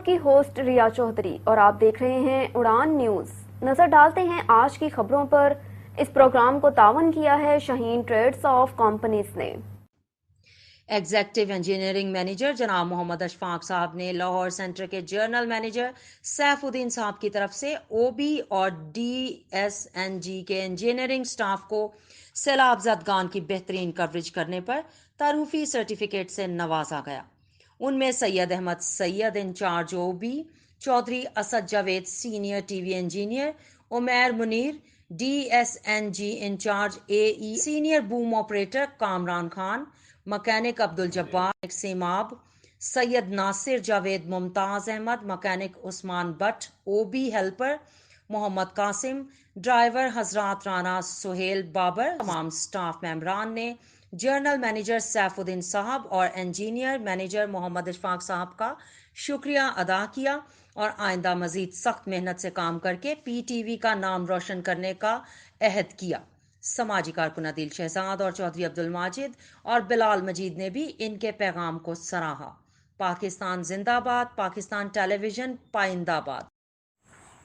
آپ کی ہوسٹ ریا چودھری اور آپ دیکھ رہے ہیں اڑان نیوز۔ نظر ڈالتے ہیں آج کی خبروں پر۔ اس پروگرام کو تعاون کیا ہے شاہین ٹریڈز آف کمپنیز نے۔ ایگزیکٹو انجینئرنگ مینیجر جناب محمد اشفاق صاحب نے لاہور سینٹر کے جنرل مینیجر سیف الدین صاحب کی طرف سے او بی اور DSNG کے انجینئرنگ سٹاف کو سیلاب زدگان کی بہترین کوریج کرنے پر تعارفی سرٹیفکیٹ سے نوازا گیا۔ ان میں Syed Ahmed Syed incharge O B, Chaudhry Asad Javed senior TV engineer, Umair Munir DSNG incharge AE، senior boom operator Kamran Khan, mechanic Abdul Jabbar Seemab, Syed Nasir Javed Mumtaz Ahmed, mechanic Usman Butt OB helper, Muhammad Qasim driver, حضرات رانا سہیل بابر۔ تمام سٹاف ممبران نے جنرل مینیجر سیف الدین صاحب اور انجینئر مینیجر محمد اشفاق صاحب کا شکریہ ادا کیا اور آئندہ مزید سخت محنت سے کام کر کے PTV کا نام روشن کرنے کا عہد کیا۔ سماجی کارکن عدیل شہزاد اور چودھری عبدالماجد اور بلال مجید نے بھی ان کے پیغام کو سراہا۔ پاکستان زندہ باد، پاکستان ٹیلی ویژن پائندہ باد۔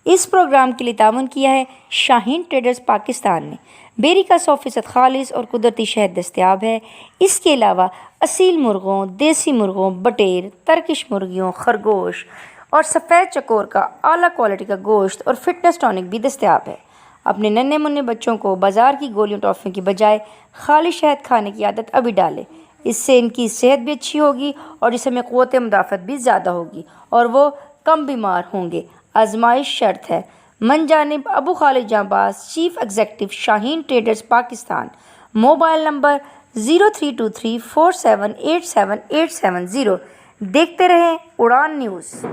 اس پروگرام کے لیے تعاون کیا ہے شاہین ٹریڈرز پاکستان نے۔ بیری کا 100% خالص اور قدرتی شہد دستیاب ہے۔ اس کے علاوہ اصیل مرغوں، دیسی مرغوں، بٹیر، ترکش مرغیوں، خرگوش اور سفید چکور کا اعلیٰ کوالٹی کا گوشت اور فٹنس ٹونک بھی دستیاب ہے۔ اپنے ننھے منھے بچوں کو بازار کی گولیوں ٹافیوں کی بجائے خالی شہد کھانے کی عادت ابھی ڈالیں۔ اس سے ان کی صحت بھی اچھی ہوگی اور جسم میں قوت مدافعت بھی زیادہ ہوگی اور وہ کم بیمار ہوں گے۔ آزمائش شرط ہے۔ من جانب Abu Khalid Janbaz, chief executive Shaheen traders Pakistan. Mobile number 0323478780۔ دیکھتے رہیں اڑان نیوز۔